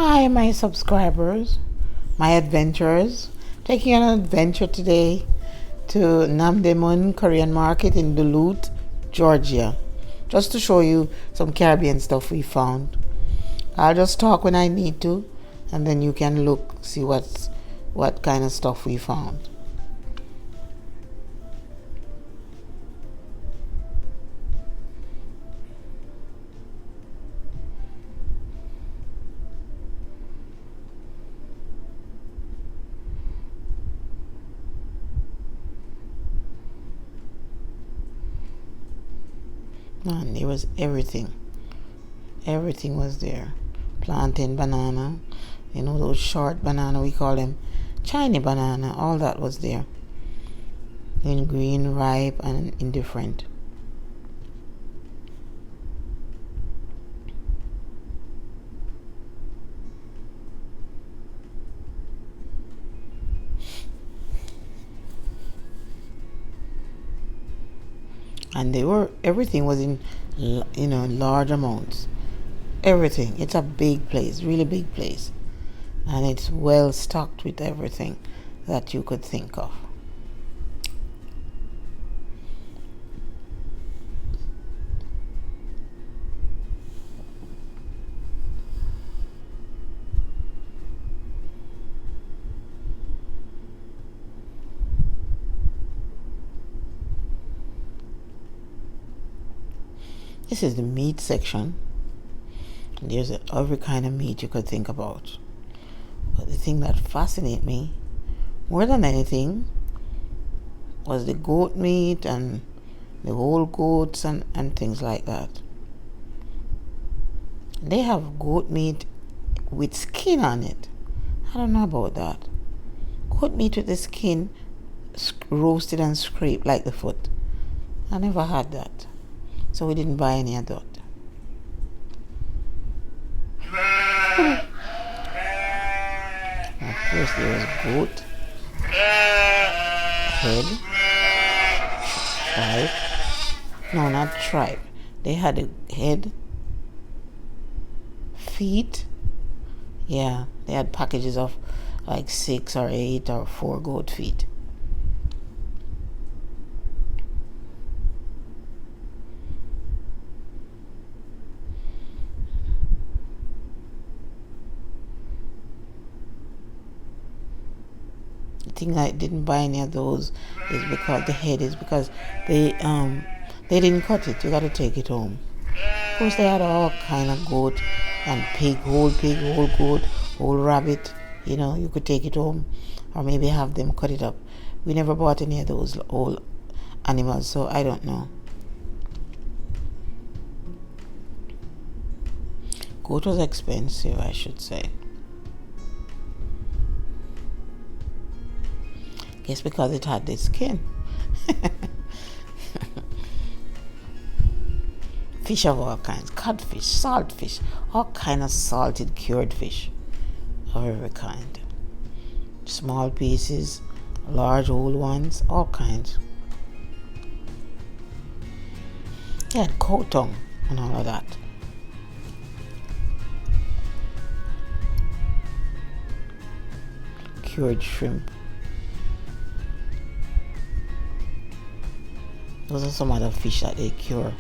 Hi, my subscribers, my adventurers. Taking an adventure today to Namdaemun Korean Market in Duluth, Georgia, just to show you some Caribbean stuff we found. I'll just talk when I need to, and then you can look, see what kind of stuff we found. And there was everything. Everything was there. Plantain, banana, those short banana, we call them Chinese banana, all that was there. In green, ripe, and indifferent. And everything was in large amounts. Everything. It's a big place, really big place, and it's well stocked with everything that you could think of. This is the meat section. There's every kind of meat you could think about. But the thing that fascinated me more than anything was the goat meat and the whole goats and things like that. They have goat meat with skin on it. I don't know about that. Goat meat with the skin roasted and scraped like the foot. I never had that. So we didn't buy any of that. At first there was goat, head, tripe. No, not tripe. They had a head, feet. Yeah, they had packages of like 6 or 8 or 4 goat feet. The thing I didn't buy any of those is because they didn't cut it. You got to take it home. Of course, they had all kind of goat and pig, whole goat, whole rabbit. You could take it home, or maybe have them cut it up. We never bought any of those whole animals, so I don't know. Goat was expensive, I should say. Guess because it had the skin. Fish of all kinds, codfish, saltfish, all kind of salted cured fish of every kind. Small pieces, large whole ones, all kinds. They had cow tongue and all of that. Cured shrimp. Those are some other fish that they cure.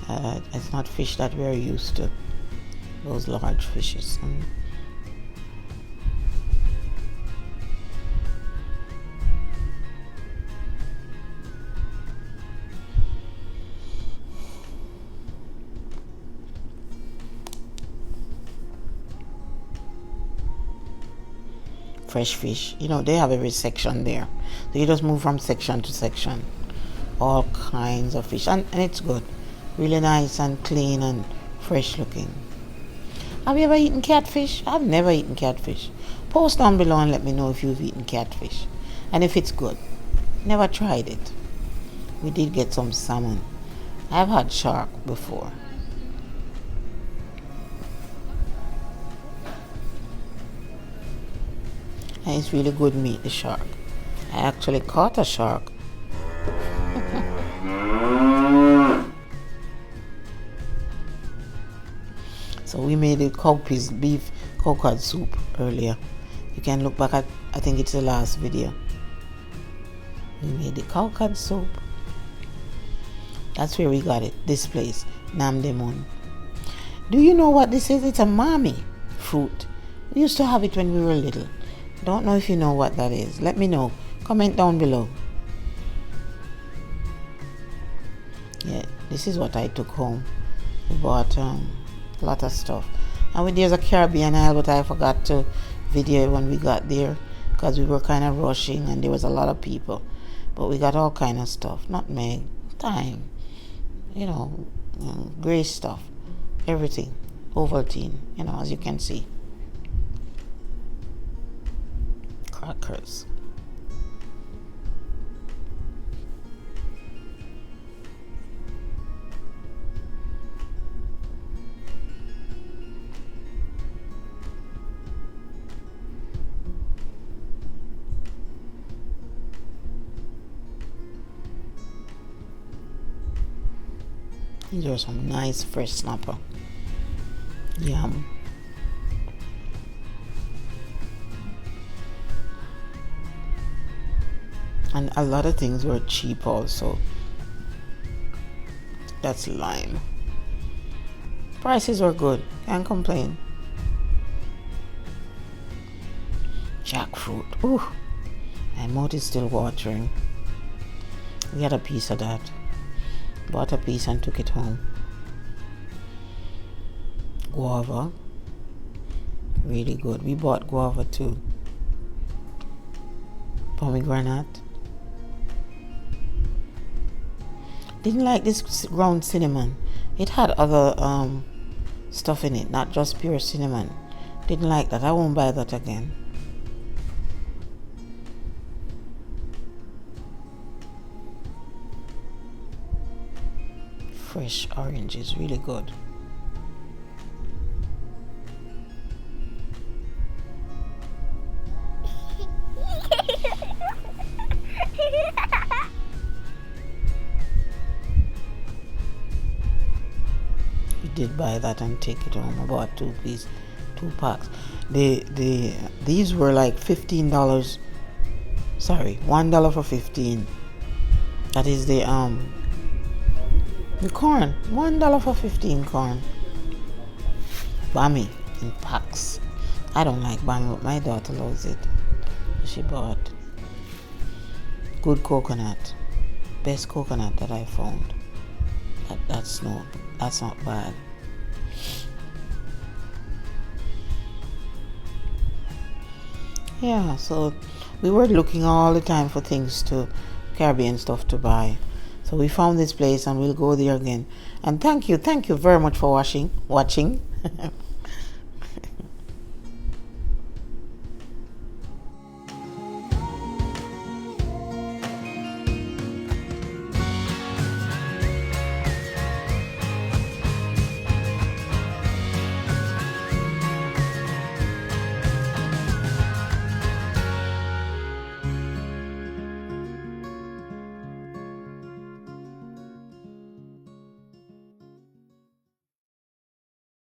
It's not fish that we're used to. Those large fishes. Fresh fish. They have every section there. So you just move from section to section. All kinds of fish, and it's good, really nice and clean and fresh looking. Have you ever eaten catfish? I've never eaten catfish. Post down below and let me know if you've eaten catfish and if it's good. Never tried it. We did get some salmon. I've had shark before. And it's really good meat, the shark. I actually caught a shark. So we made a cowpeas beef coconut soup earlier. You can look back at, I think it's the last video. We made the coconut soup. That's where we got it. This place, Namdaemun. Do you know what this is? It's a mami fruit. We used to have it when we were little. Don't know if you know what that is. Let me know. Comment down below. Yeah, this is what I took home. We bought a lot of stuff. And there's a Caribbean aisle, but I forgot to video when we got there because we were kind of rushing and there was a lot of people. But we got all kind of stuff. Nutmeg, thyme, gray stuff, everything. Ovaltine, as you can see. Crackers. These are some nice fresh snapper. Yum. And a lot of things were cheap also. That's lime. Prices were good. Can't complain. Jackfruit. Ooh. My mouth is still watering. We had a piece of that. Bought a piece and took it home. Guava. Really good. We bought guava too. Pomegranate. Didn't like this ground cinnamon. It had other stuff in it, not just pure cinnamon. Didn't like that. I won't buy that again. Fresh orange is really good. We did buy that and take it home. I bought two packs. These were like $15. Sorry, $1 for 15. That is the corn. $1 for 15 corn. Bami in packs. I don't like bami, but my daughter loves it. She bought good coconut. Best coconut that I found. That's not bad. Yeah, so we were looking all the time for things Caribbean stuff to buy. So we found this place and we'll go there again. And thank you very much for watching.